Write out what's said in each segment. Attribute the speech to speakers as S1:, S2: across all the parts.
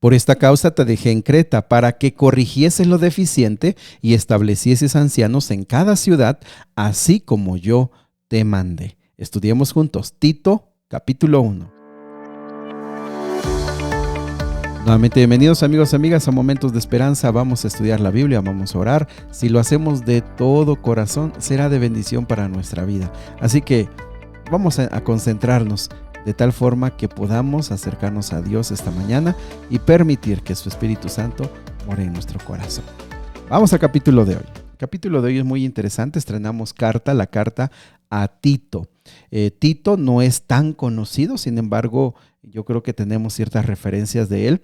S1: Por esta causa te dejé en Creta, para que corrigieses lo deficiente y establecieses ancianos en cada ciudad, así como yo te mandé. Estudiemos juntos Tito, capítulo 1. Nuevamente bienvenidos amigos, amigas a Momentos de Esperanza. Vamos a estudiar la Biblia, vamos a orar. Si lo hacemos de todo corazón, será de bendición para nuestra vida. Así que vamos a concentrarnos de tal forma que podamos acercarnos a Dios esta mañana y permitir que su Espíritu Santo more en nuestro corazón. Vamos al capítulo de hoy. El capítulo de hoy es muy interesante. Estrenamos la carta a Tito. Tito no es tan conocido, sin embargo, yo creo que tenemos ciertas referencias de él.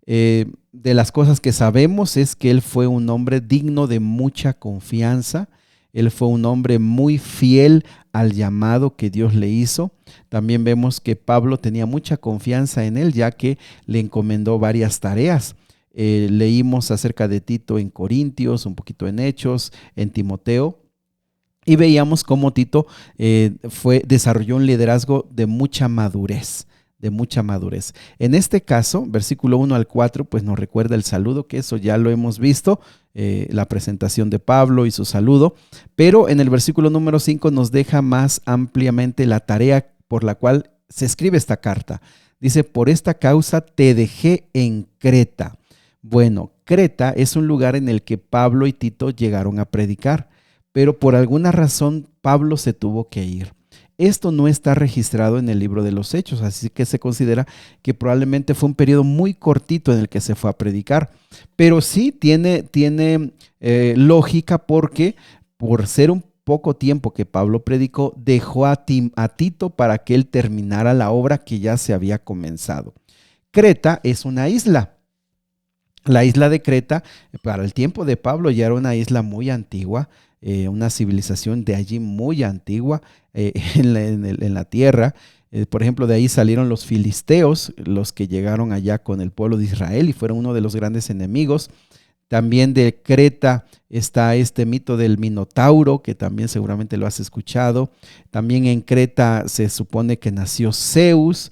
S1: De las cosas que sabemos es que él fue un hombre digno de mucha confianza. Él fue un hombre muy fiel al llamado que Dios le hizo. También vemos que Pablo tenía mucha confianza en él, ya que le encomendó varias tareas. Leímos acerca de Tito en Corintios, un poquito en Hechos, en Timoteo. Y veíamos cómo Tito desarrolló un liderazgo de mucha madurez. En este caso, versículo 1 al 4, pues nos recuerda el saludo, que eso ya lo hemos visto, la presentación de Pablo y su saludo, pero en el versículo número 5 nos deja más ampliamente la tarea por la cual se escribe esta carta. Dice, por esta causa te dejé en Creta. Bueno, Creta es un lugar en el que Pablo y Tito llegaron a predicar, pero por alguna razón Pablo se tuvo que ir. Esto no está registrado en el libro de los Hechos, así que se considera que probablemente fue un periodo muy cortito en el que se fue a predicar. Pero sí tiene lógica, porque por ser un poco tiempo que Pablo predicó, dejó a Tito para que él terminara la obra que ya se había comenzado. Creta es una isla. La isla de Creta, para el tiempo de Pablo, ya era una isla muy antigua, una civilización de allí muy antigua en la tierra. Por ejemplo, de ahí salieron los filisteos, los que llegaron allá con el pueblo de Israel y fueron uno de los grandes enemigos. También de Creta está este mito del Minotauro, que también seguramente lo has escuchado. También en Creta se supone que nació Zeus,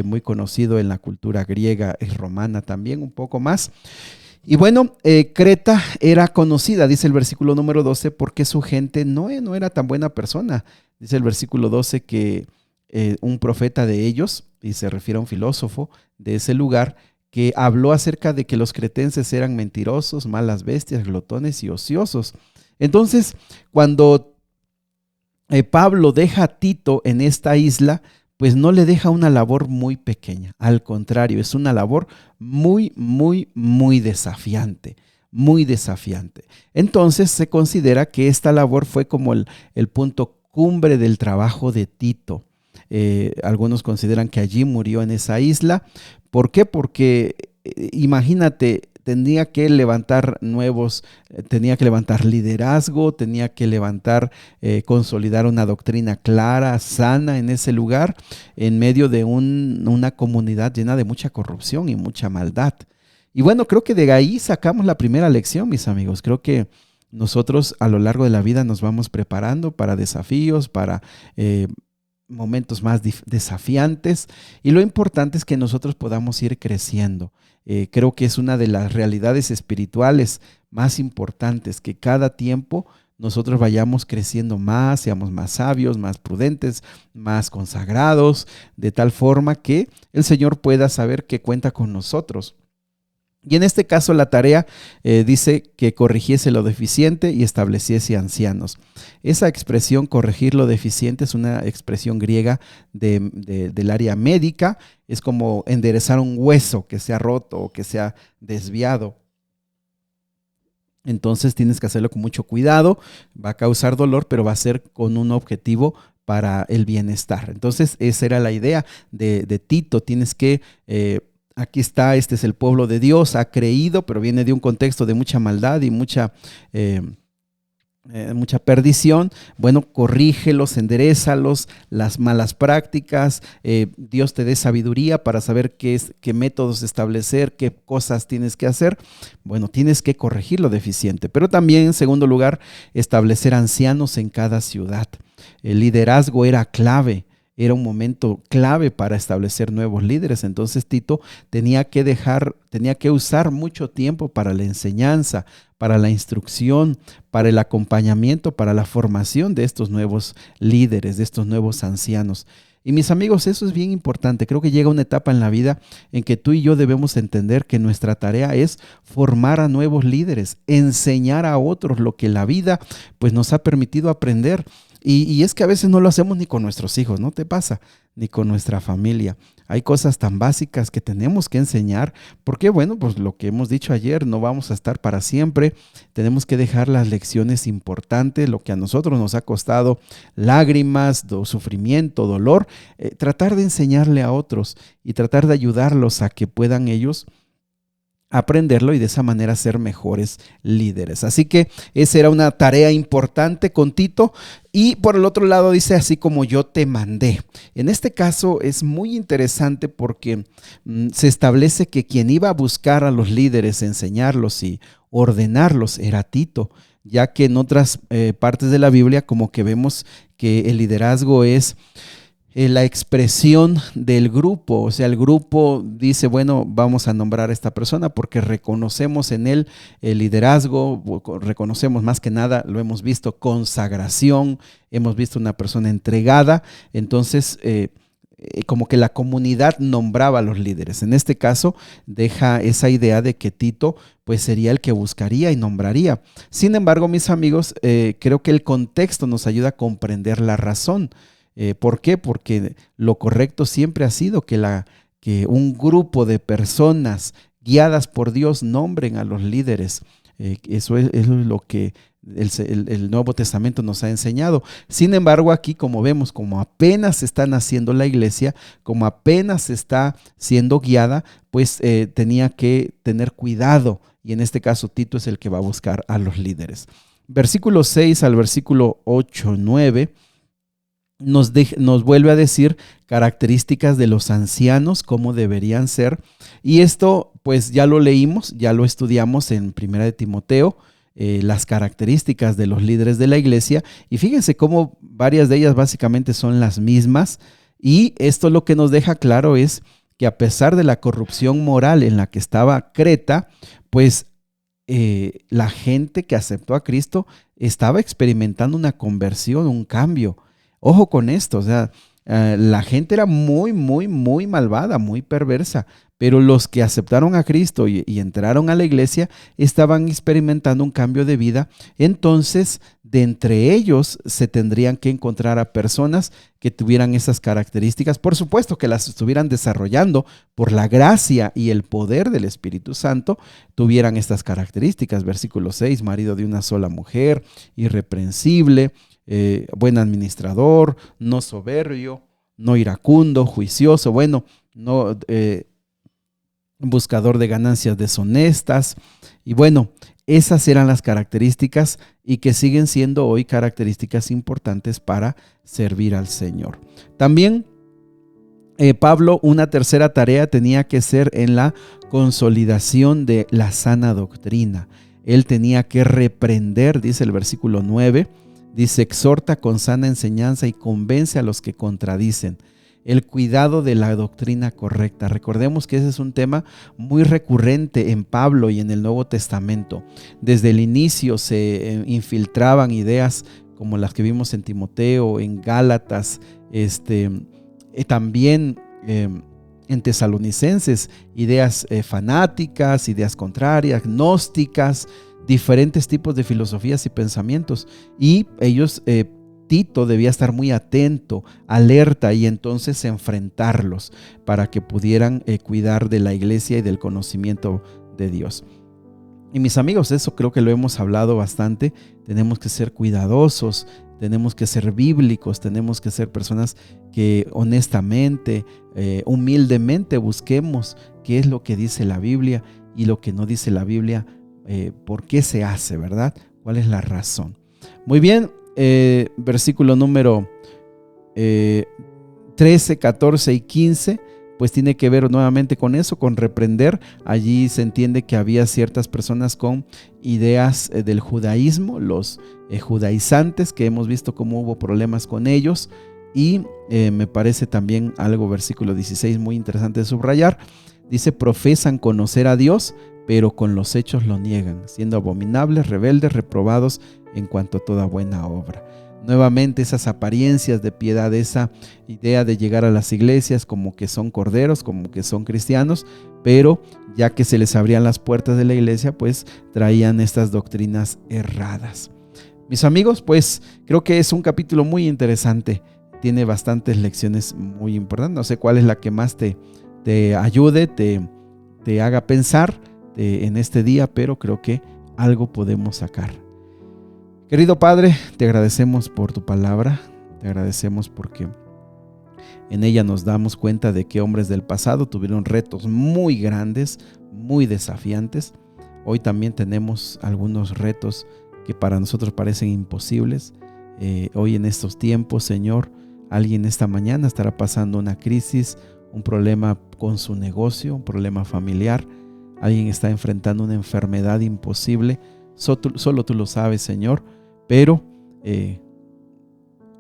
S1: muy conocido en la cultura griega y romana también, un poco más. Y bueno, Creta era conocida, dice el versículo número 12, porque su gente no era tan buena persona. Dice el versículo 12 que un profeta de ellos, y se refiere a un filósofo de ese lugar, que habló acerca de que los cretenses eran mentirosos, malas bestias, glotones y ociosos. Entonces, cuando Pablo deja a Tito en esta isla, pues no le deja una labor muy pequeña. Al contrario, es una labor muy, muy, muy desafiante. Muy desafiante. Entonces se considera que esta labor fue como el punto cumbre del trabajo de Tito. Algunos consideran que allí murió en esa isla. ¿Por qué? Porque imagínate, tenía que levantar liderazgo, tenía que consolidar una doctrina clara, sana en ese lugar, en medio de una comunidad llena de mucha corrupción y mucha maldad. Y bueno, creo que de ahí sacamos la primera lección, mis amigos. Creo que nosotros a lo largo de la vida nos vamos preparando para desafíos, para momentos más desafiantes, y lo importante es que nosotros podamos ir creciendo. Creo que es una de las realidades espirituales más importantes, que cada tiempo nosotros vayamos creciendo más, seamos más sabios, más prudentes, más consagrados, de tal forma que el Señor pueda saber que cuenta con nosotros. Y en este caso la tarea dice que corrigiese lo deficiente y estableciese ancianos. Esa expresión, corregir lo deficiente, es una expresión griega del área médica. Es como enderezar un hueso que se ha roto o que se ha desviado. Entonces tienes que hacerlo con mucho cuidado. Va a causar dolor, pero va a ser con un objetivo para el bienestar. Entonces esa era la idea de Tito. Tienes que... Aquí está, este es el pueblo de Dios, ha creído, pero viene de un contexto de mucha maldad y mucha perdición. Bueno, corrígelos, enderézalos, las malas prácticas. Dios te dé sabiduría para saber qué métodos establecer, qué cosas tienes que hacer. Bueno, tienes que corregir lo deficiente, pero también, en segundo lugar, establecer ancianos en cada ciudad. El liderazgo era clave. era un momento clave para establecer nuevos líderes. Entonces Tito tenía que usar mucho tiempo para la enseñanza, para la instrucción, para el acompañamiento, para la formación de estos nuevos líderes, de estos nuevos ancianos. Y mis amigos, eso es bien importante. Creo que llega una etapa en la vida en que tú y yo debemos entender que nuestra tarea es formar a nuevos líderes, enseñar a otros lo que la vida pues nos ha permitido aprender. Y es que a veces no lo hacemos ni con nuestros hijos, ¿no te pasa? Ni con nuestra familia. Hay cosas tan básicas que tenemos que enseñar, porque bueno, pues lo que hemos dicho ayer, no vamos a estar para siempre. Tenemos que dejar las lecciones importantes, lo que a nosotros nos ha costado lágrimas, sufrimiento, dolor, tratar de enseñarle a otros y tratar de ayudarlos a que puedan ellos aprenderlo y de esa manera ser mejores líderes. Así que esa era una tarea importante con Tito. Y por el otro lado dice, así como yo te mandé. En este caso es muy interesante porque se establece que quien iba a buscar a los líderes, enseñarlos y ordenarlos era Tito, ya que en otras partes de la Biblia como que vemos que el liderazgo es la expresión del grupo. O sea, el grupo dice, bueno, vamos a nombrar a esta persona porque reconocemos en él el liderazgo, reconocemos más que nada, lo hemos visto, consagración, hemos visto una persona entregada. Entonces, como que la comunidad nombraba a los líderes. En este caso, deja esa idea de que Tito pues sería el que buscaría y nombraría. Sin embargo, mis amigos, creo que el contexto nos ayuda a comprender la razón. ¿Por qué? Porque lo correcto siempre ha sido que un grupo de personas guiadas por Dios nombren a los líderes. Eso es lo que el Nuevo Testamento nos ha enseñado. Sin embargo, aquí como vemos, como apenas está naciendo la iglesia, como apenas está siendo guiada, pues tenía que tener cuidado. Y en este caso Tito es el que va a buscar a los líderes. Versículo 6 al versículo 8, 9. Nos vuelve a decir características de los ancianos, cómo deberían ser. Y esto pues ya lo leímos, ya lo estudiamos en Primera de Timoteo, las características de los líderes de la iglesia. Y fíjense cómo varias de ellas básicamente son las mismas. Y esto lo que nos deja claro es que a pesar de la corrupción moral en la que estaba Creta, pues la gente que aceptó a Cristo estaba experimentando una conversión, un cambio. Ojo con esto, o sea, la gente era muy, muy, muy malvada, muy perversa, pero los que aceptaron a Cristo y entraron a la iglesia estaban experimentando un cambio de vida. Entonces, de entre ellos se tendrían que encontrar a personas que tuvieran esas características, por supuesto que las estuvieran desarrollando por la gracia y el poder del Espíritu Santo, tuvieran estas características. Versículo 6, marido de una sola mujer, irreprensible, buen administrador, no soberbio, no iracundo, juicioso, bueno, no buscador de ganancias deshonestas. Y bueno, esas eran las características y que siguen siendo hoy características importantes para servir al Señor. También Pablo, una tercera tarea tenía que ser en la consolidación de la sana doctrina. Él tenía que reprender, dice el versículo 9, dice, exhorta con sana enseñanza y convence a los que contradicen. El cuidado de la doctrina correcta. Recordemos que ese es un tema muy recurrente en Pablo y en el Nuevo Testamento. Desde el inicio se infiltraban ideas como las que vimos en Timoteo, en Gálatas, también en Tesalonicenses, ideas fanáticas, ideas contrarias, gnósticas, diferentes tipos de filosofías y pensamientos. Y ellos, Tito debía estar muy atento, alerta y entonces enfrentarlos para que pudieran cuidar de la iglesia y del conocimiento de Dios. Y mis amigos, eso creo que lo hemos hablado bastante. Tenemos que ser cuidadosos, tenemos que ser bíblicos, tenemos que ser personas que honestamente, humildemente busquemos qué es lo que dice la Biblia y lo que no dice la Biblia, por qué se hace, ¿verdad? ¿Cuál es la razón? Muy bien. Versículo número 13, 14 y 15, pues tiene que ver nuevamente con eso, con reprender. Allí se entiende que había ciertas personas con ideas del judaísmo, los judaizantes, que hemos visto cómo hubo problemas con ellos. Y me parece también algo, versículo 16, muy interesante de subrayar. Dice, profesan conocer a Dios, pero con los hechos lo niegan, siendo abominables, rebeldes, reprobados en cuanto a toda buena obra. Nuevamente esas apariencias de piedad, esa idea de llegar a las iglesias como que son corderos, como que son cristianos, pero ya que se les abrían las puertas de la iglesia, pues traían estas doctrinas erradas. Mis amigos, pues creo que es un capítulo muy interesante, tiene bastantes lecciones muy importantes. No sé cuál es la que más te ayude, te haga pensar en este día, pero creo que algo podemos sacar. Querido Padre, te agradecemos por tu palabra, te agradecemos porque en ella nos damos cuenta de que hombres del pasado tuvieron retos muy grandes, muy desafiantes. Hoy también tenemos algunos retos que para nosotros parecen imposibles. Hoy en estos tiempos, Señor, alguien esta mañana estará pasando una crisis, un problema con su negocio, un problema familiar. Alguien está enfrentando una enfermedad imposible. Solo tú lo sabes, Señor, pero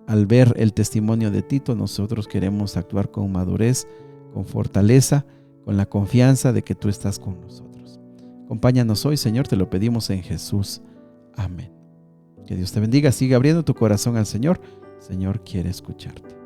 S1: al ver el testimonio de Tito, nosotros queremos actuar con madurez, con fortaleza, con la confianza de que tú estás con nosotros. Acompáñanos hoy, Señor, te lo pedimos en Jesús. Amén. Que Dios te bendiga, sigue abriendo tu corazón al Señor. El Señor quiere escucharte.